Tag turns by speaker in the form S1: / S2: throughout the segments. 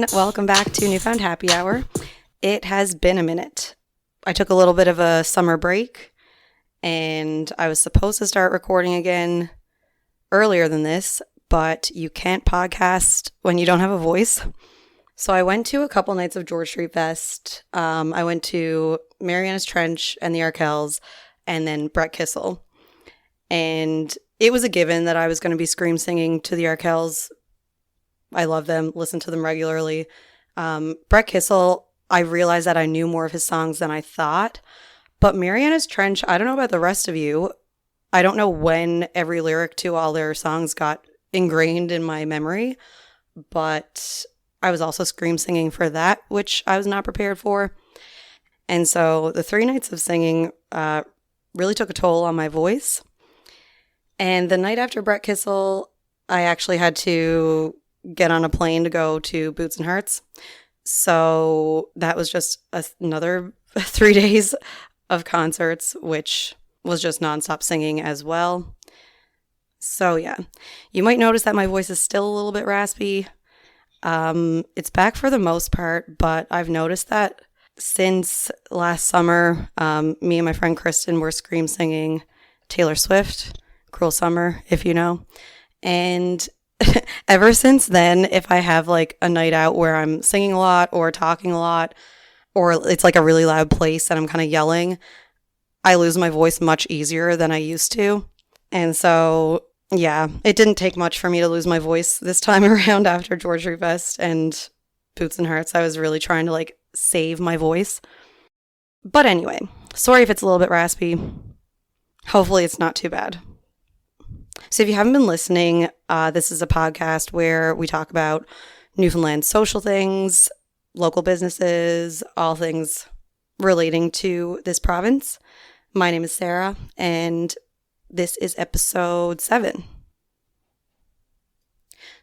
S1: everyone. Welcome back to Newfound Happy Hour. It has been a minute. I took a little bit of a summer break, and I was supposed to start recording again earlier than this, but you can't podcast when you don't have a voice. So I went to a couple nights of George Street Fest. I went to Mariana's Trench and the Arkells, and then Brett Kissel. And it was a given that I was going to be scream singing to the Arkells. I love them, listen to them regularly. Brett Kissel, I realized that I knew more of his songs than I thought. But Mariana's Trench, I don't know about the rest of you. I don't know when every lyric to all their songs got ingrained in my memory. But I was also scream singing for that, which I was not prepared for. And so the 3 nights of singing really took a toll on my voice. And the night after Brett Kissel, I actually had to get on a plane to go to Boots and Hearts. So that was just another 3 days of concerts, which was just nonstop singing as well. So yeah, you might notice that my voice is still a little bit raspy. It's back for the most part, but I've noticed that since last summer, me and my friend Kristen were scream singing Taylor Swift, Cruel Summer, if you know. And ever since then, if I have like a night out where I'm singing a lot or talking a lot, or it's like a really loud place and I'm kind of yelling, I lose my voice much easier than I used to. And so, yeah, it didn't take much for me to lose my voice this time around after George Street Fest and Boots and Hearts. I was really trying to like save my voice. But anyway, sorry if it's a little bit raspy. Hopefully it's not too bad. So if you haven't been listening, this is a podcast where we talk about Newfoundland social things, local businesses, all things relating to this province. My name is Sarah, and this is episode 7.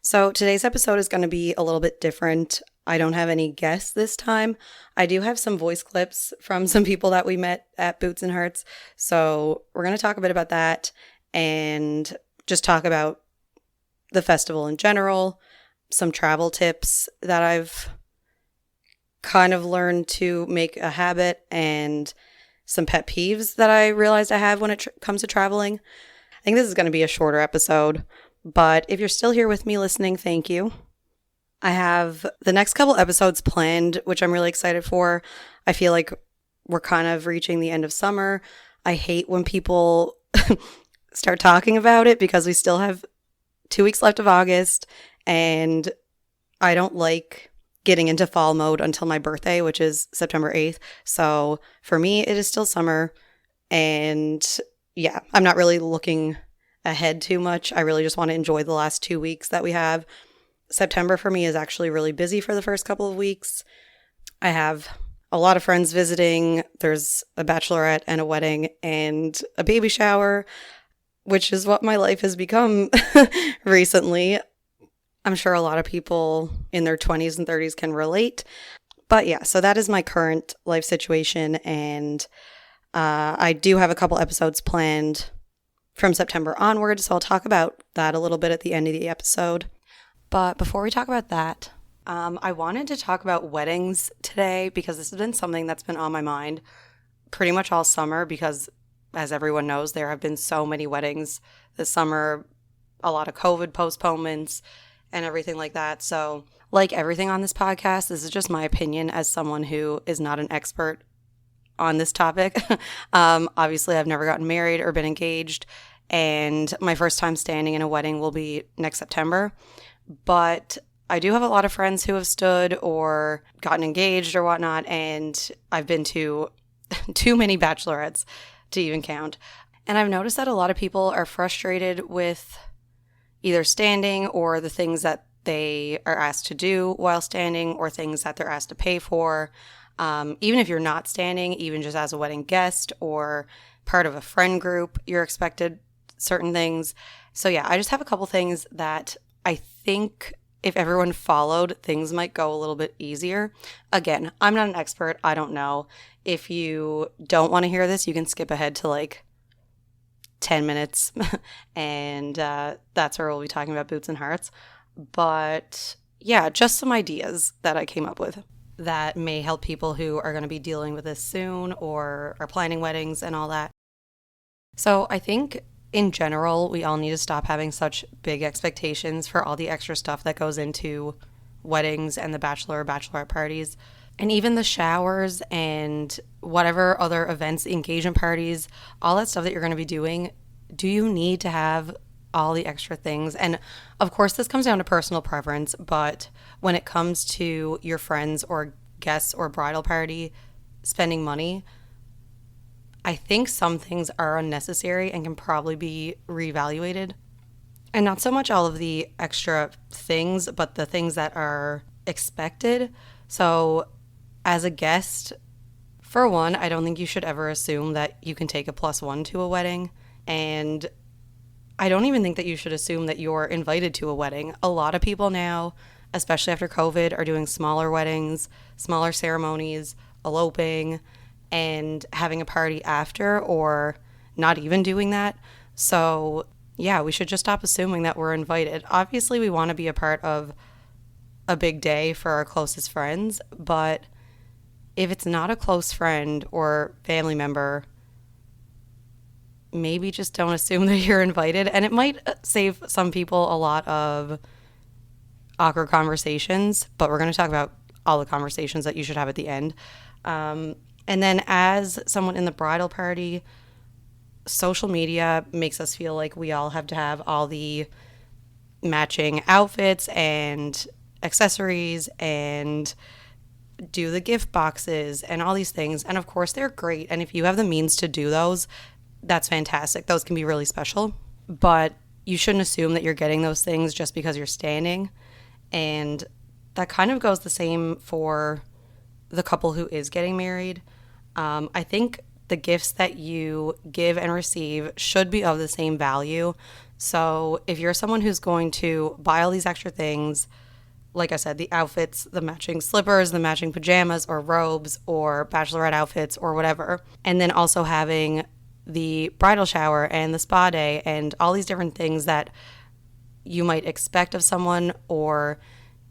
S1: So today's episode is going to be a little bit different. I don't have any guests this time. I do have some voice clips from some people that we met at Boots and Hearts. So we're going to talk a bit about that and just talk about the festival in general, some travel tips that I've kind of learned to make a habit, and some pet peeves that I realized I have when it comes to traveling. I think this is going to be a shorter episode, but if you're still here with me listening, thank you. I have the next couple episodes planned, which I'm really excited for. I feel like we're kind of reaching the end of summer. I hate when people start talking about it because we still have 2 weeks left of August, and I don't like getting into fall mode until my birthday, which is September 8th. So for me, it is still summer, and yeah, I'm not really looking ahead too much. I really just want to enjoy the last 2 weeks that we have. September for me is actually really busy for the first couple of weeks. I have a lot of friends visiting. There's a bachelorette and a wedding and a baby shower, which is what my life has become recently. I'm sure a lot of people in their 20s and 30s can relate. But yeah, so that is my current life situation. And I do have a couple episodes planned from September onward. So I'll talk about that a little bit at the end of the episode. But before we talk about that, I wanted to talk about weddings today because this has been something that's been on my mind pretty much all summer because, as everyone knows, there have been so many weddings this summer, a lot of COVID postponements and everything like that. So like everything on this podcast, this is just my opinion as someone who is not an expert on this topic. Obviously, I've never gotten married or been engaged, and my first time standing in a wedding will be next September. But I do have a lot of friends who have stood or gotten engaged or whatnot, and I've been to too many bachelorettes to even count. And I've noticed that a lot of people are frustrated with either standing or the things that they are asked to do while standing or things that they're asked to pay for. Even if you're not standing, even just as a wedding guest or part of a friend group, you're expected certain things. So yeah, I just have a couple things that I think if everyone followed, things might go a little bit easier. Again, I'm not an expert. I don't know. If you don't want to hear this, you can skip ahead to like 10 minutes and that's where we'll be talking about Boots and Hearts. But yeah, just some ideas that I came up with that may help people who are going to be dealing with this soon or are planning weddings and all that. So I think in general, we all need to stop having such big expectations for all the extra stuff that goes into weddings and the bachelor or bachelorette parties. And even the showers and whatever other events, engagement parties, all that stuff that you're going to be doing, do you need to have all the extra things? And of course, this comes down to personal preference, but when it comes to your friends or guests or bridal party spending money, I think some things are unnecessary and can probably be reevaluated. And not so much all of the extra things, but the things that are expected. So, as a guest, for one, I don't think you should ever assume that you can take a +1 to a wedding. And I don't even think that you should assume that you're invited to a wedding. A lot of people now, especially after COVID, are doing smaller weddings, smaller ceremonies, eloping, and having a party after, or not even doing that. So, yeah, we should just stop assuming that we're invited. Obviously, we want to be a part of a big day for our closest friends, but if it's not a close friend or family member, maybe just don't assume that you're invited. And it might save some people a lot of awkward conversations, but we're going to talk about all the conversations that you should have at the end. And then as someone in the bridal party, social media makes us feel like we all have to have all the matching outfits and accessories and do the gift boxes and all these things. And of course, they're great. And if you have the means to do those, that's fantastic. Those can be really special. But you shouldn't assume that you're getting those things just because you're standing. And that kind of goes the same for the couple who is getting married. I think the gifts that you give and receive should be of the same value. So if you're someone who's going to buy all these extra things, like I said, the outfits, the matching slippers, the matching pajamas or robes or bachelorette outfits or whatever, and then also having the bridal shower and the spa day and all these different things that you might expect of someone or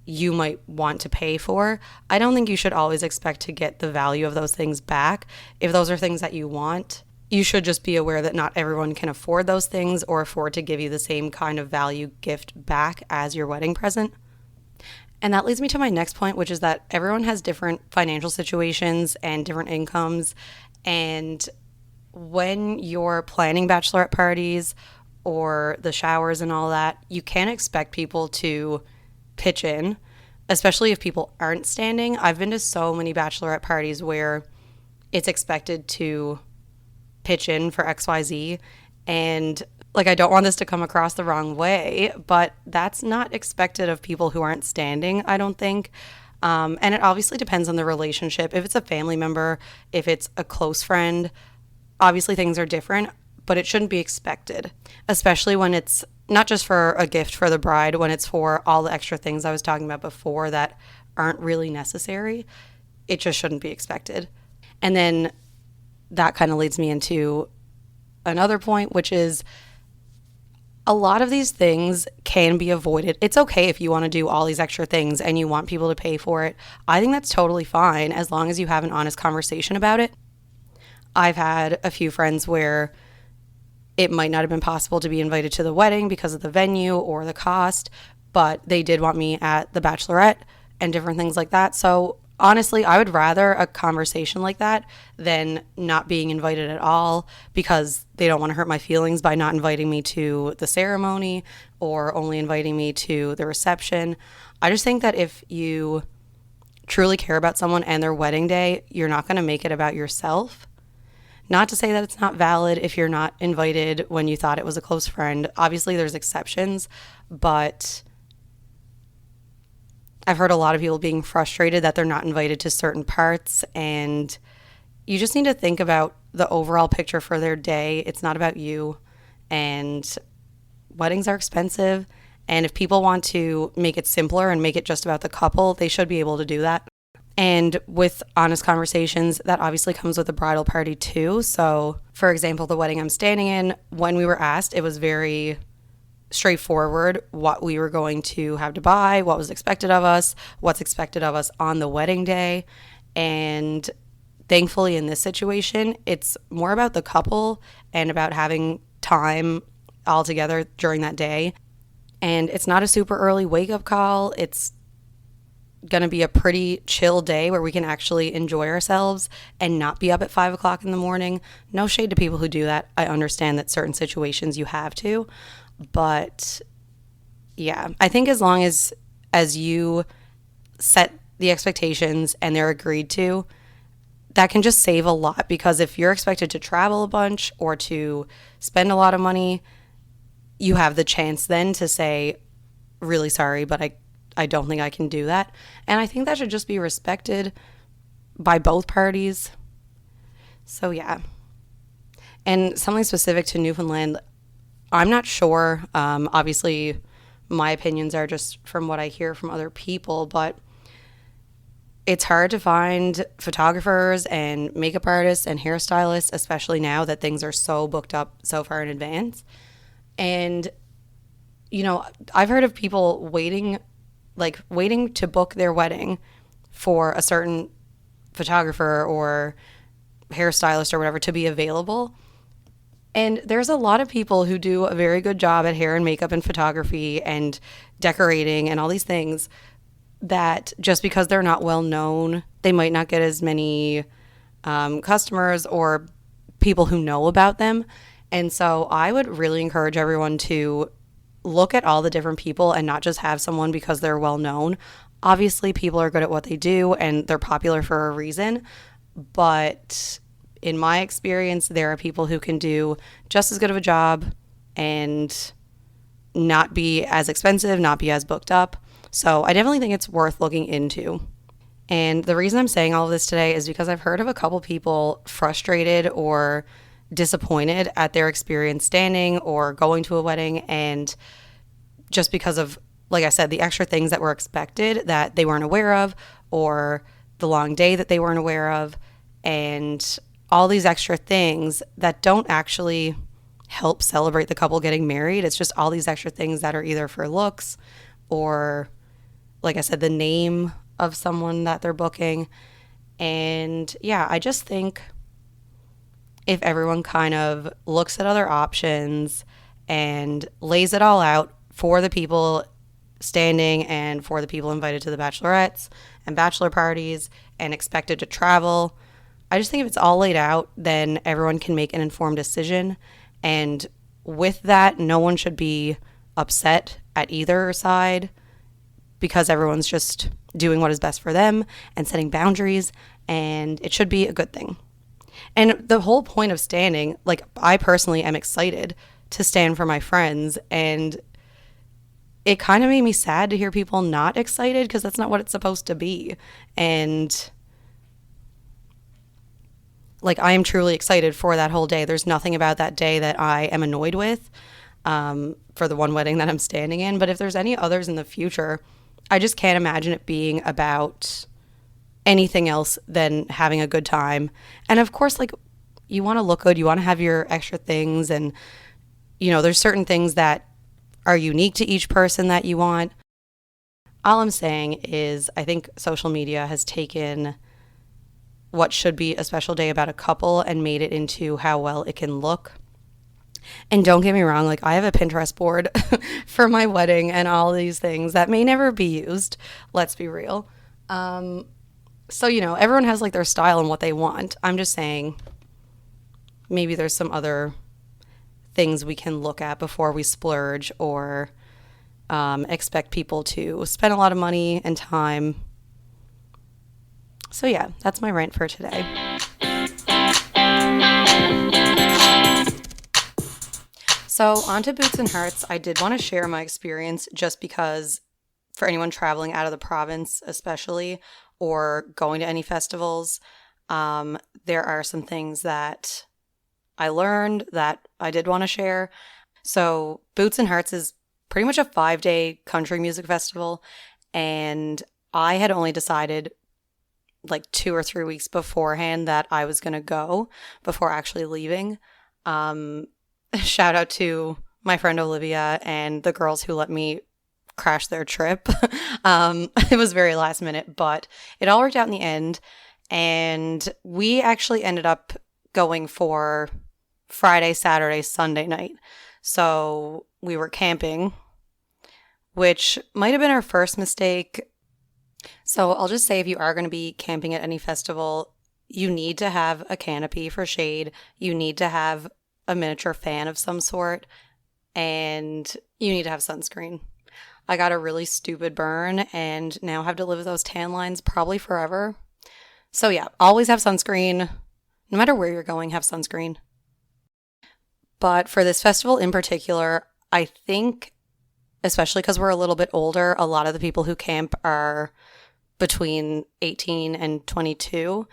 S1: you might want to pay for, I don't think you should always expect to get the value of those things back. If those are things that you want, you should just be aware that not everyone can afford those things or afford to give you the same kind of value gift back as your wedding present. And that leads me to my next point, which is that everyone has different financial situations and different incomes. And when you're planning bachelorette parties or the showers and all that, you can't expect people to pitch in, especially if people aren't standing. I've been to so many bachelorette parties where it's expected to pitch in for XYZ, and like, I don't want this to come across the wrong way, but that's not expected of people who aren't standing, I don't think. And it obviously depends on the relationship. If it's a family member, if it's a close friend, obviously things are different, but it shouldn't be expected, especially when it's not just for a gift for the bride, when it's for all the extra things I was talking about before that aren't really necessary. It just shouldn't be expected. And then that kind of leads me into another point, which is a lot of these things can be avoided. It's okay if you want to do all these extra things and you want people to pay for it. I think that's totally fine as long as you have an honest conversation about it. I've had a few friends where it might not have been possible to be invited to the wedding because of the venue or the cost, but they did want me at the bachelorette and different things like that. So honestly, I would rather a conversation like that than not being invited at all because they don't want to hurt my feelings by not inviting me to the ceremony or only inviting me to the reception. I just think that if you truly care about someone and their wedding day, you're not going to make it about yourself. Not to say that it's not valid if you're not invited when you thought it was a close friend. Obviously, there's exceptions, but I've heard a lot of people being frustrated that they're not invited to certain parts, and you just need to think about the overall picture for their day. It's not about you, and weddings are expensive, and if people want to make it simpler and make it just about the couple, they should be able to do that. And with honest conversations, that obviously comes with a bridal party too. So, for example, the wedding I'm standing in, when we were asked, it was very straightforward what we were going to have to buy, what was expected of us, what's expected of us on the wedding day. And thankfully, in this situation, it's more about the couple and about having time all together during that day. And it's not a super early wake up call. It's going to be a pretty chill day where we can actually enjoy ourselves and not be up at 5 o'clock in the morning. No shade to people who do that. I understand that certain situations you have to. But yeah, I think as long as you set the expectations and they're agreed to, that can just save a lot, because if you're expected to travel a bunch or to spend a lot of money, you have the chance then to say, really sorry, but I don't think I can do that. And I think that should just be respected by both parties. So yeah. And something specific to Newfoundland, I'm not sure. Obviously, my opinions are just from what I hear from other people, but it's hard to find photographers and makeup artists and hairstylists, especially now that things are so booked up so far in advance. And, I've heard of people waiting to book their wedding for a certain photographer or hairstylist or whatever to be available. And there's a lot of people who do a very good job at hair and makeup and photography and decorating and all these things, that just because they're not well known, they might not get as many customers or people who know about them. And so I would really encourage everyone to look at all the different people and not just have someone because they're well known. Obviously, people are good at what they do and they're popular for a reason. But in my experience, there are people who can do just as good of a job and not be as expensive, not be as booked up. So I definitely think it's worth looking into. And the reason I'm saying all of this today is because I've heard of a couple people frustrated or disappointed at their experience standing or going to a wedding, and just because of, like I said, the extra things that were expected that they weren't aware of, or the long day that they weren't aware of, and all these extra things that don't actually help celebrate the couple getting married. It's just all these extra things that are either for looks or, like I said, the name of someone that they're booking. And yeah, I just think if everyone kind of looks at other options and lays it all out for the people standing and for the people invited to the bachelorettes and bachelor parties and expected to travel, I just think if it's all laid out, then everyone can make an informed decision. And with that, no one should be upset at either side, because everyone's just doing what is best for them and setting boundaries, and it should be a good thing. And the whole point of standing, like, I personally am excited to stand for my friends, and it kind of made me sad to hear people not excited, because that's not what it's supposed to be. And like, I am truly excited for that whole day. There's nothing about that day that I am annoyed with, for the one wedding that I'm standing in. But if there's any others in the future, I just can't imagine it being about anything else than having a good time. And of course, like, you want to look good, you want to have your extra things, and there's certain things that are unique to each person that you want. All I'm saying is I think social media has taken what should be a special day about a couple and made it into how well it can look. And don't get me wrong, like, I have a Pinterest board for my wedding and all these things that may never be used. Let's be real. So, everyone has like their style and what they want. I'm just saying maybe there's some other things we can look at before we splurge or expect people to spend a lot of money and time. So yeah, that's my rant for today. So on to Boots and Hearts. I did want to share my experience just because for anyone traveling out of the province especially, or going to any festivals, there are some things that I learned that I did want to share. So Boots and Hearts is pretty much a 5-day country music festival, and I had only decided like 2 or 3 weeks beforehand that I was going to go before actually leaving. Shout out to my friend Olivia and the girls who let me crash their trip. It was very last minute, but it all worked out in the end. And we actually ended up going for Friday, Saturday, Sunday night. So we were camping, which might have been our first mistake. So I'll just say, if you are going to be camping at any festival, you need to have a canopy for shade. You need to have a miniature fan of some sort, and you need to have sunscreen. I got a really stupid burn and now have to live with those tan lines probably forever. So yeah, always have sunscreen. No matter where you're going, have sunscreen. But for this festival in particular, I think, especially because we're a little bit older, a lot of the people who camp are between 18 and 22.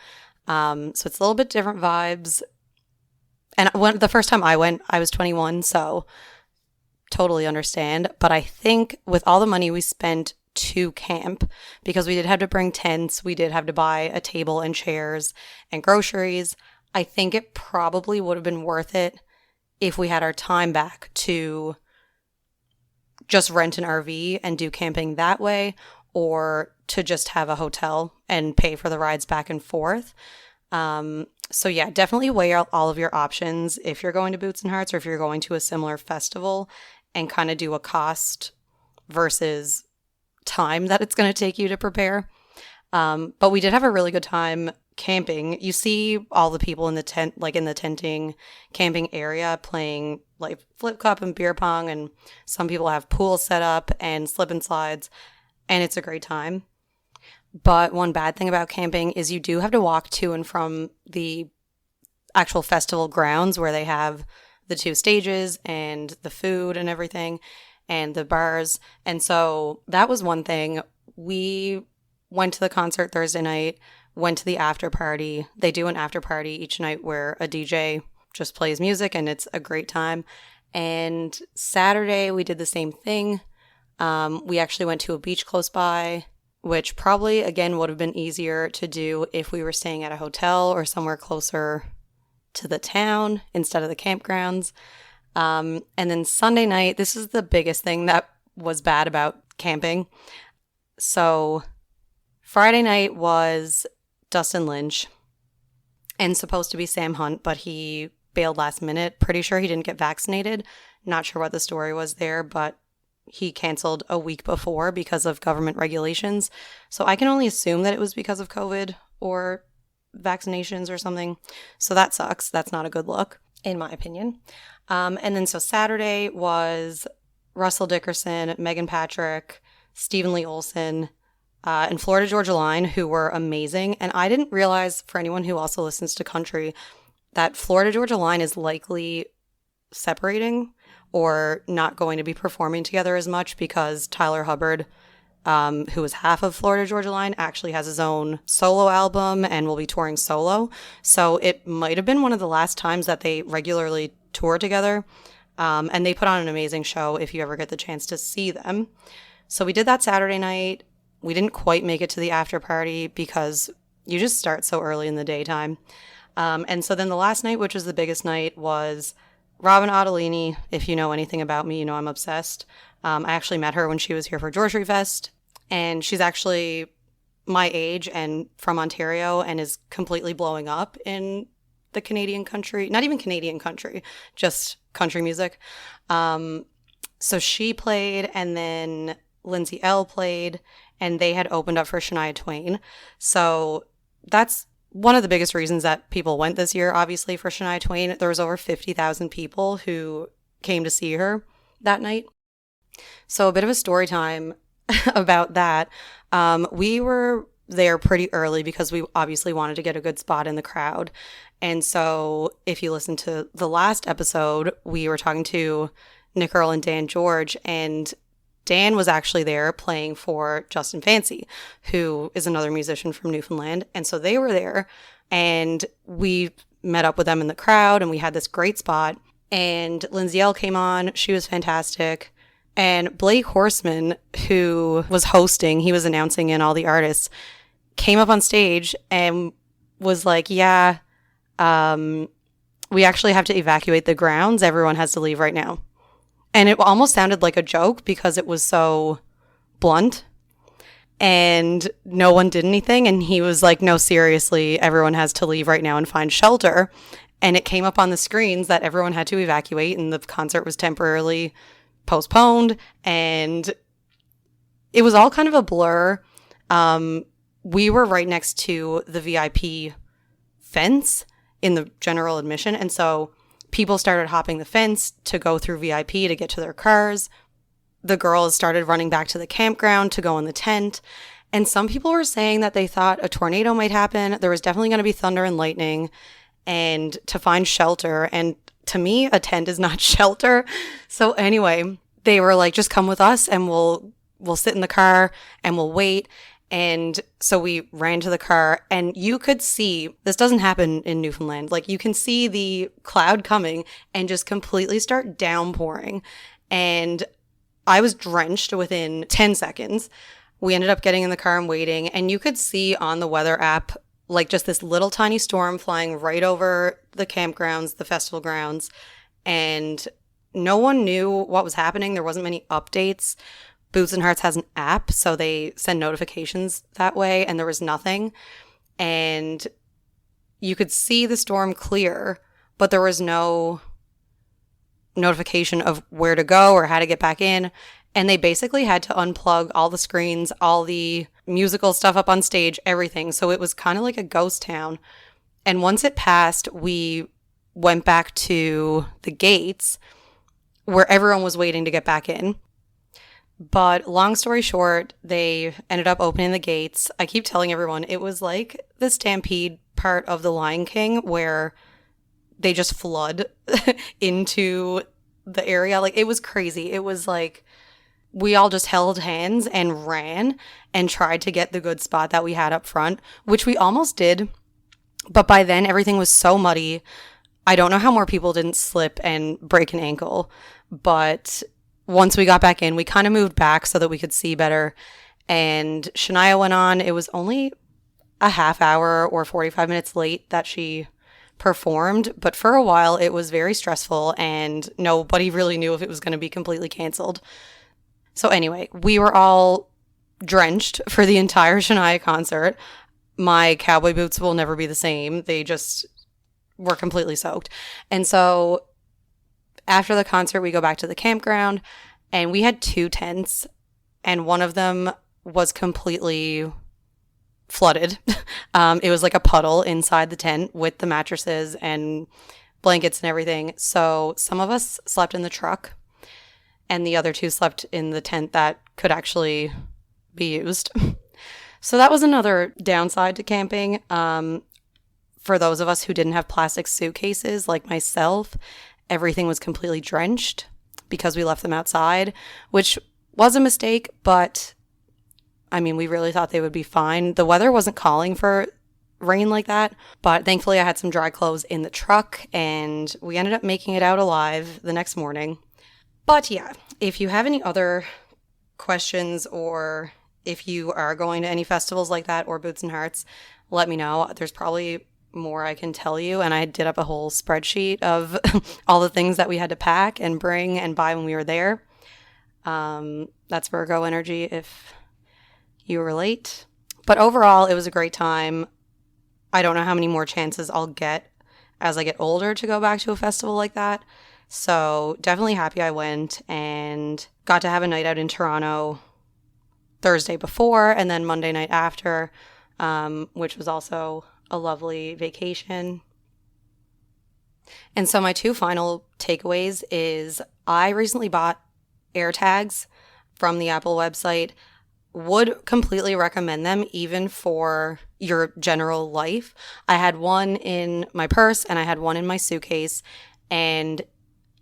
S1: So it's a little bit different vibes. And the first time I went, I was 21, so totally understand. But I think with all the money we spent to camp, because we did have to bring tents, we did have to buy a table and chairs and groceries, I think it probably would have been worth it if we had our time back to just rent an RV and do camping that way, or to just have a hotel and pay for the rides back and forth. So yeah, definitely weigh out all of your options if you're going to Boots and Hearts, or if you're going to a similar festival, and kind of do a cost versus time that it's going to take you to prepare. But we did have a really good time camping. You see all the people in the tent, like in the tenting camping area, playing like flip cup and beer pong, and some people have pools set up and slip and slides, and it's a great time. But one bad thing about camping is you do have to walk to and from the actual festival grounds where they have the 2 stages and the food and everything and the bars. And so that was one thing. We went to the concert Thursday night, went to the after party. They do an after party each night where a DJ just plays music, and it's a great time. And Saturday we did the same thing. We actually went to a beach close by, which probably, again, would have been easier to do if we were staying at a hotel or somewhere closer to the town instead of the campgrounds. And then Sunday night, this is the biggest thing that was bad about camping. So Friday night was Dustin Lynch and supposed to be Sam Hunt, but he bailed last minute. Pretty sure he didn't get vaccinated. Not sure what the story was there, but he canceled a week before because of government regulations. So I can only assume that it was because of COVID or vaccinations or something. So that sucks. That's not a good look, in my opinion. And then so Saturday was Russell Dickerson, Megan Patrick, Stephen Lee Olsen, and Florida Georgia Line, who were amazing. And I didn't realize, for anyone who also listens to country, that Florida Georgia Line is likely separating or not going to be performing together as much, because Tyler Hubbard, who is half of Florida Georgia Line, actually has his own solo album and will be touring solo. So it might have been one of the last times that they regularly tour together. And they put on an amazing show if you ever get the chance to see them. So we did that Saturday night. We didn't quite make it to the after party because you just start so early in the daytime. And so then the last night, which was the biggest night, was Robin Ottolini. If you know anything about me, you know I'm obsessed. I actually met her when she was here for Georgia Fest, and she's actually my age and from Ontario and is completely blowing up in the Canadian country. Not even Canadian country, just country music. So she played, and then Lindsay L played, and they had opened up for Shania Twain. So that's one of the biggest reasons that people went this year, obviously, for Shania Twain. There was over 50,000 people who came to see her that night. So a bit of a story time about that. We were there pretty early because we obviously wanted to get a good spot in the crowd. And so if you listen to the last episode, we were talking to Nick Earl and Dan George, and Dan was actually there playing for Justin Fancy, who is another musician from Newfoundland. And so they were there, and we met up with them in the crowd, and we had this great spot. And Lindsay L came on. She was fantastic. And Blake Horseman, who was hosting, he was announcing in all the artists, came up on stage and was like, yeah, we actually have to evacuate the grounds. Everyone has to leave right now. And it almost sounded like a joke because it was so blunt. And no one did anything. And he was like, no, seriously, everyone has to leave right now and find shelter. And it came up on the screens that everyone had to evacuate and the concert was temporarily postponed. And it was all kind of a blur. We were right next to the VIP fence in the general admission. And so people started hopping the fence to go through VIP to get to their cars. The girls started running back to the campground to go in the tent. And some people were saying that they thought a tornado might happen. There was definitely going to be thunder and lightning and to find shelter. And to me, a tent is not shelter. So anyway, they were like, just come with us and we'll sit in the car and we'll wait. And so we ran to the car and you could see, this doesn't happen in Newfoundland, like you can see the cloud coming and just completely start downpouring. And I was drenched within 10 seconds. We ended up getting in the car and waiting, and you could see on the weather app like just this little tiny storm flying right over the campgrounds, the festival grounds, and no one knew what was happening. There wasn't many updates. Boots and Hearts has an app, so they send notifications that way, and there was nothing. And you could see the storm clear, but there was no notification of where to go or how to get back in. And they basically had to unplug all the screens, all the musical stuff up on stage, everything. So it was kind of like a ghost town. And once it passed, we went back to the gates where everyone was waiting to get back in. But long story short, they ended up opening the gates. I keep telling everyone it was like the Stampede part of The Lion King where they just flood into the area. Like, it was crazy. It was like we all just held hands and ran and tried to get the good spot that we had up front, which we almost did. But by then, everything was so muddy. I don't know how more people didn't slip and break an ankle. But once we got back in, we kind of moved back so that we could see better. And Shania went on. It was only a half hour or 45 minutes late that she performed, but for a while it was very stressful and nobody really knew if it was going to be completely canceled. So anyway, we were all drenched for the entire Shania concert. My cowboy boots will never be the same. They just were completely soaked. And so after the concert, we go back to the campground and we had 2 tents and one of them was completely flooded. It was like a puddle inside the tent with the mattresses and blankets and everything. So some of us slept in the truck and the other 2 slept in the tent that could actually be used. So that was another downside to camping. For those of us who didn't have plastic suitcases like myself, everything was completely drenched because we left them outside, which was a mistake, but I mean, we really thought they would be fine. The weather wasn't calling for rain like that, but thankfully I had some dry clothes in the truck and we ended up making it out alive the next morning. But yeah, if you have any other questions or if you are going to any festivals like that or Boots and Hearts, let me know. There's probably more I can tell you, and I did up a whole spreadsheet of all the things that we had to pack and bring and buy when we were there. That's Virgo energy if you relate. But overall, it was a great time. I don't know how many more chances I'll get as I get older to go back to a festival like that. So definitely happy I went and got to have a night out in Toronto Thursday before and then Monday night after, which was also a lovely vacation. And so my 2 final takeaways is I recently bought AirTags from the Apple website. Would completely recommend them even for your general life. I had one in my purse and I had one in my suitcase. And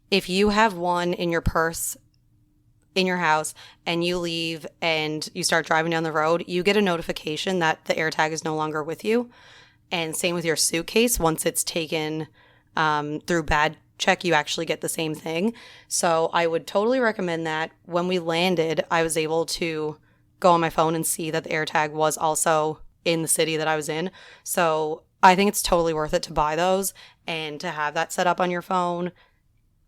S1: if you have one in your purse in your house and you leave and you start driving down the road, you get a notification that the AirTag is no longer with you. And same with your suitcase. Once it's taken through bad check, you actually get the same thing. So I would totally recommend that. When we landed, I was able to go on my phone and see that the AirTag was also in the city that I was in. So I think it's totally worth it to buy those and to have that set up on your phone.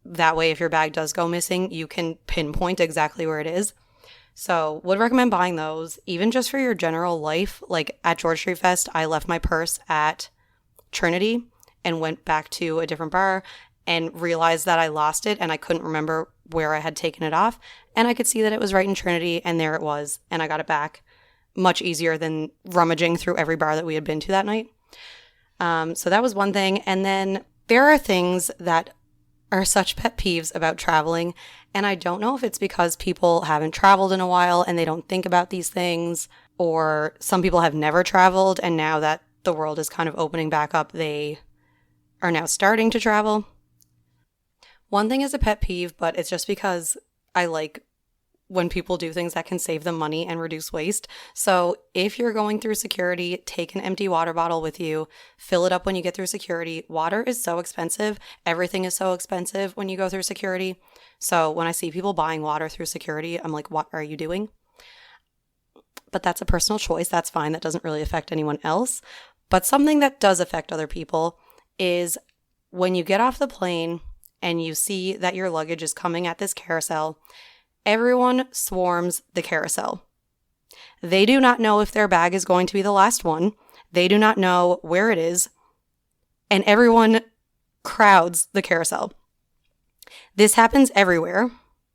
S1: That way, if your bag does go missing, you can pinpoint exactly where it is. So would recommend buying those, even just for your general life. Like at George Street Fest, I left my purse at Trinity and went back to a different bar and realized that I lost it and I couldn't remember where I had taken it off. And I could see that it was right in Trinity, and there it was, and I got it back. Much easier than rummaging through every bar that we had been to that night. So that was one thing. And then there are things that are such pet peeves about traveling, and I don't know if it's because people haven't traveled in a while and they don't think about these things, or some people have never traveled and now that the world is kind of opening back up, they are now starting to travel. One thing is a pet peeve, but it's just because I like when people do things that can save them money and reduce waste. So if you're going through security, take an empty water bottle with you, fill it up when you get through security. Water is so expensive. Everything is so expensive when you go through security. So when I see people buying water through security, I'm like, what are you doing? But that's a personal choice. That's fine. That doesn't really affect anyone else. But something that does affect other people is when you get off the plane and you see that your luggage is coming at this carousel, everyone swarms the carousel. They do not know if their bag is going to be the last one. They do not know where it is. And everyone crowds the carousel. This happens everywhere.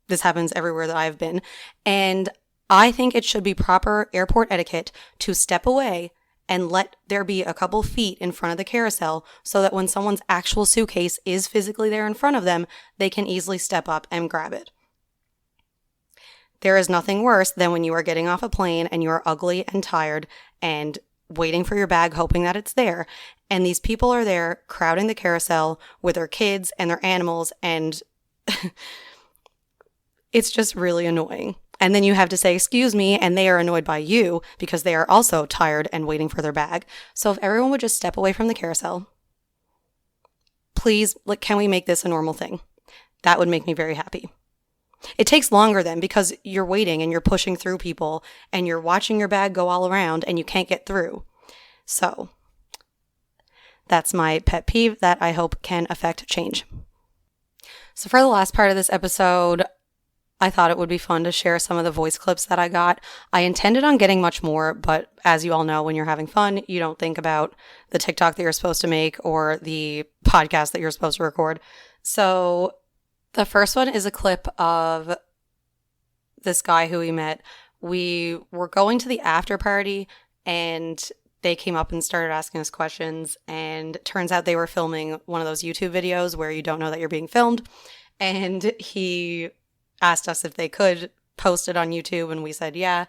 S1: This happens everywhere that I've been. And I think it should be proper airport etiquette to step away and let there be a couple feet in front of the carousel so that when someone's actual suitcase is physically there in front of them, they can easily step up and grab it. There is nothing worse than when you are getting off a plane and you are ugly and tired and waiting for your bag, hoping that it's there. And these people are there crowding the carousel with their kids and their animals, and it's just really annoying. And then you have to say, excuse me, and they are annoyed by you because they are also tired and waiting for their bag. So if everyone would just step away from the carousel, please, can we make this a normal thing? That would make me very happy. It takes longer then because you're waiting and you're pushing through people and you're watching your bag go all around and you can't get through. So that's my pet peeve that I hope can affect change. So for the last part of this episode, I thought it would be fun to share some of the voice clips that I got. I intended on getting much more, but as you all know, when you're having fun, you don't think about the TikTok that you're supposed to make or the podcast that you're supposed to record. So the first one is a clip of this guy who we met. We were going to the after party and they came up and started asking us questions, and turns out they were filming one of those YouTube videos where you don't know that you're being filmed. And he asked us if they could post it on YouTube, and we said yeah,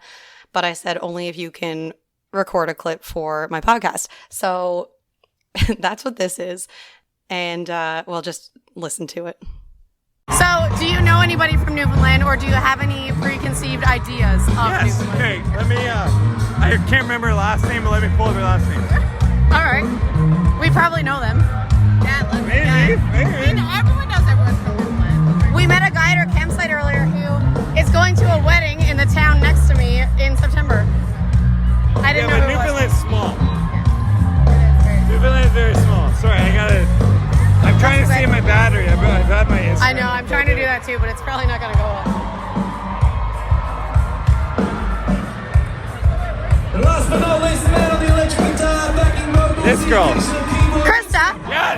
S1: but I said only if you can record a clip for my podcast. So that's what this is, and we'll just listen to it.
S2: So, do you know anybody from Newfoundland, or do you have any preconceived ideas of Newfoundland?
S3: Okay, let me, I can't remember her last name, but let me pull up her last name.
S2: All right. We probably know them. Yeah,
S3: Maybe.
S2: I mean, everyone knows everyone's from Newfoundland. We met a guy at our campsite earlier who is going to a wedding in the town next to me in September. I didn't know
S3: but
S2: who it was.
S3: Newfoundland's small.
S2: Yeah.
S3: Newfoundland's very small. Sorry, I'm trying to save my battery. I've had my Instagram.
S2: I know, I'm trying to do that too, but it's probably not going to go up.
S4: Last but not least, the man on the electric guitar, backing vocals.
S3: This girl.
S2: Krista!
S3: Yeah,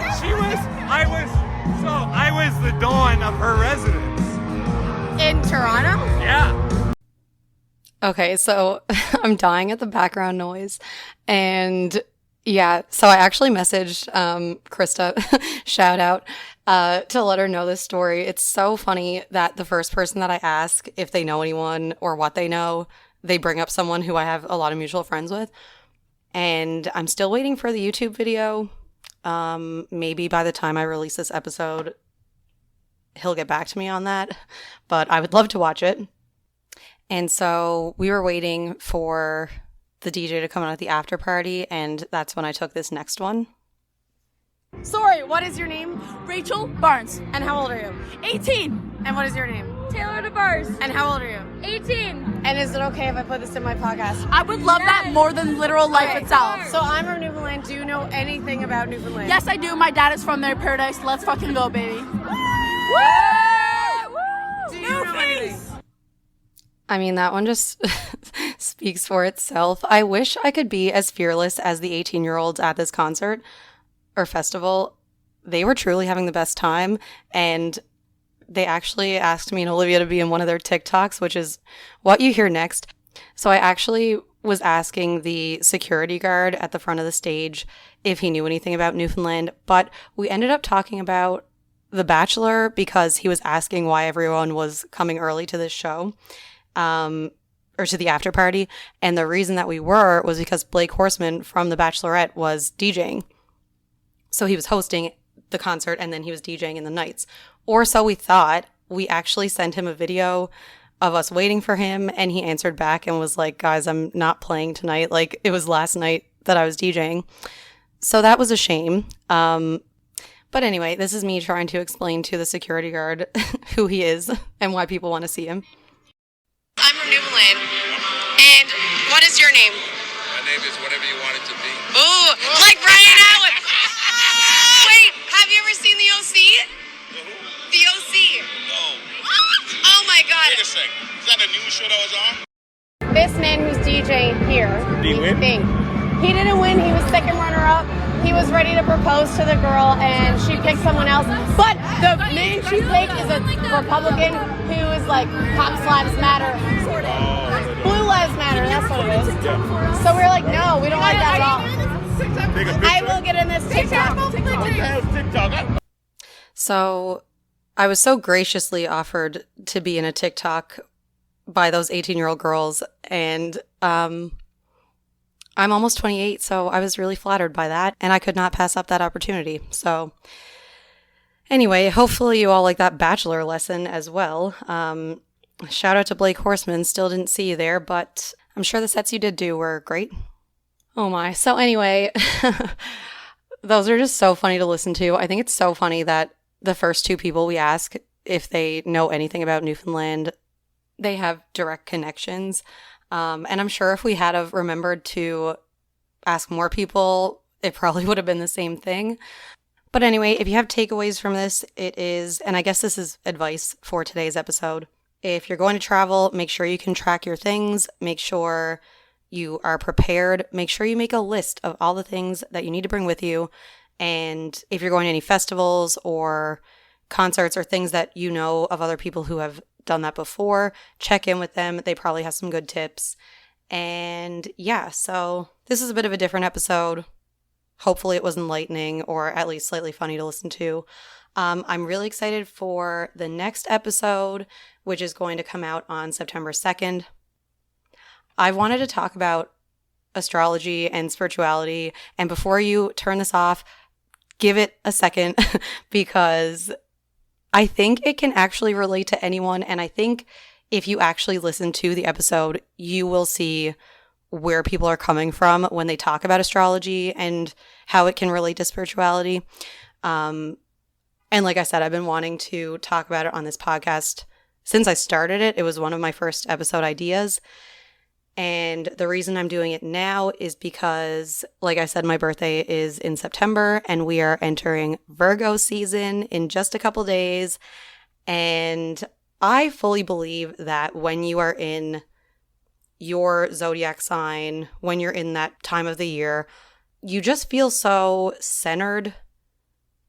S3: I was the dawn of her residence.
S2: In Toronto?
S3: Yeah.
S1: Okay, so I'm dying at the background noise, and yeah, so I actually messaged Krista, shout out, to let her know this story. It's so funny that the first person that I ask if they know anyone or what they know, they bring up someone who I have a lot of mutual friends with. And I'm still waiting for the YouTube video. Maybe by the time I release this episode, he'll get back to me on that, but I would love to watch it. And so we were waiting for the DJ to come out at the after party, and that's when I took this next one.
S2: Sorry, what is your name?
S5: Rachel Barnes,
S2: And how old are you?
S5: 18.
S2: And what is your name?
S5: Taylor DeVars,
S2: And how old are you?
S5: 18.
S2: And is it okay if I put this in my podcast?
S5: I would love that more than literal life
S2: Okay,
S5: itself.
S2: So I'm from Newfoundland. Do you know anything about Newfoundland?
S5: Yes, I do. My dad is from there. Paradise. Let's fucking go, baby.
S1: I mean, that one just speaks for itself. I wish I could be as fearless as the 18-year-olds at this concert or festival. They were truly having the best time, and they actually asked me and Olivia to be in one of their TikToks, which is what you hear next. So I actually was asking the security guard at the front of the stage if he knew anything about Newfoundland, but we ended up talking about The Bachelor because he was asking why everyone was coming early to this show. Or to the after party. And the reason that we were was because Blake Horseman from The Bachelorette was DJing. So he was hosting the concert and then he was DJing in the nights. Or so we thought. We actually sent him a video of us waiting for him and he answered back and was like, guys, I'm not playing tonight. Like, it was last night that I was DJing. So that was a shame. But anyway, this is me trying to explain to the security guard who he is and why people want to see him.
S2: I'm from Newfoundland. And what is your name?
S6: My name is whatever you want it to be.
S2: Ooh, like Ryan Allen. Wait, have you ever seen the OC? The OC.
S6: No.
S2: Oh my God.
S6: Wait a sec. Is that a new show that was on?
S2: This man who's DJing here.
S3: Did he win?
S2: He didn't win. He was second runner-up. He was ready to propose to the girl, and she picked someone else. But the man she picked is a Republican who is like, Cops Lives Matter. Blue Lives Matter, that's what it is. So we're like, no, we don't like that at all. I will get in this TikTok.
S1: So I was so graciously offered to be in a TikTok by those 18-year-old girls, and I'm almost 28, so I was really flattered by that, and I could not pass up that opportunity. So anyway, hopefully you all like that Bachelor lesson as well. Shout out to Blake Horseman. Still didn't see you there, but I'm sure the sets you did do were great. Oh my. So anyway, those are just so funny to listen to. I think it's so funny that the first two people we ask if they know anything about Newfoundland, they have direct connections. And I'm sure if we had have remembered to ask more people, it probably would have been the same thing. But anyway, if you have takeaways from this, it is, and I guess this is advice for today's episode. If you're going to travel, make sure you can track your things. Make sure you are prepared. Make sure you make a list of all the things that you need to bring with you. And if you're going to any festivals or concerts or things that you know of other people who have done that before, check in with them. They probably have some good tips. And yeah, so this is a bit of a different episode. Hopefully it was enlightening or at least slightly funny to listen to. I'm really excited for the next episode, which is going to come out on September 2nd. I wanted to talk about astrology and spirituality. And before you turn this off, give it a second because I think it can actually relate to anyone. And I think if you actually listen to the episode, you will see where people are coming from when they talk about astrology and how it can relate to spirituality. And like I said, I've been wanting to talk about it on this podcast since I started it. It was one of my first episode ideas. And the reason I'm doing it now is because, like I said, my birthday is in September and we are entering Virgo season in just a couple days. And I fully believe that when you are in your zodiac sign, when you're in that time of the year, you just feel so centered.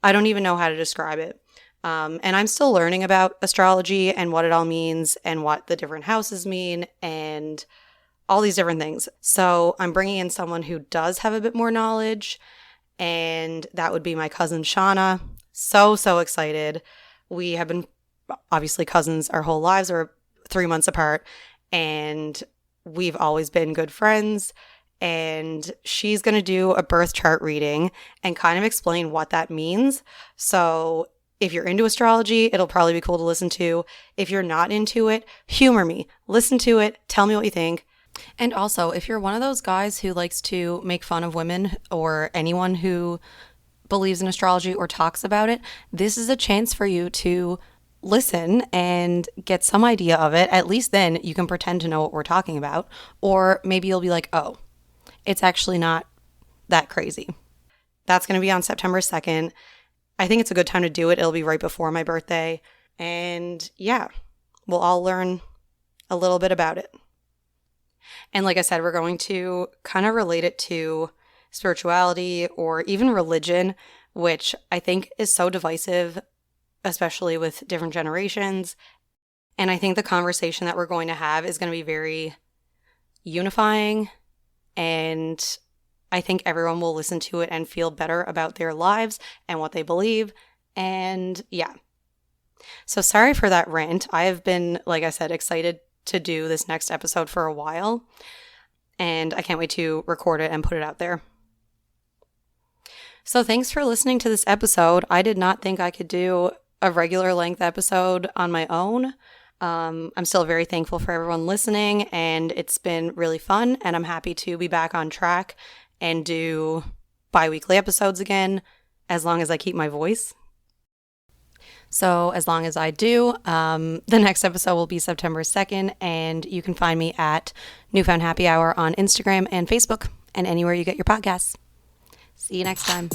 S1: I don't even know how to describe it. And I'm still learning about astrology and what it all means and what the different houses mean and all these different things. So I'm bringing in someone who does have a bit more knowledge, and that would be my cousin Shauna. So excited. We have been obviously cousins our whole lives. We're 3 months apart, and we've always been good friends. And she's going to do a birth chart reading and kind of explain what that means. So if you're into astrology, it'll probably be cool to listen to. If you're not into it, humor me. Listen to it. Tell me what you think. And also, if you're one of those guys who likes to make fun of women or anyone who believes in astrology or talks about it, this is a chance for you to listen and get some idea of it. At least then you can pretend to know what we're talking about. Or maybe you'll be like, oh, it's actually not that crazy. That's going to be on September 2nd. I think it's a good time to do it. It'll be right before my birthday. And yeah, we'll all learn a little bit about it. And like I said, we're going to kind of relate it to spirituality or even religion, which I think is so divisive, especially with different generations. And I think the conversation that we're going to have is going to be very unifying, and I think everyone will listen to it and feel better about their lives and what they believe. And yeah. So sorry for that rant. I have been, like I said, excited to do this next episode for a while, and I can't wait to record it and put it out there. So thanks for listening to this episode. I did not think I could do a regular length episode on my own. I'm still very thankful for everyone listening, and it's been really fun, and I'm happy to be back on track and do bi-weekly episodes again, as long as I keep my voice. So as long as I do, the next episode will be September 2nd, and you can find me at Newfound Happy Hour on Instagram and Facebook, and anywhere you get your podcasts. See you next time.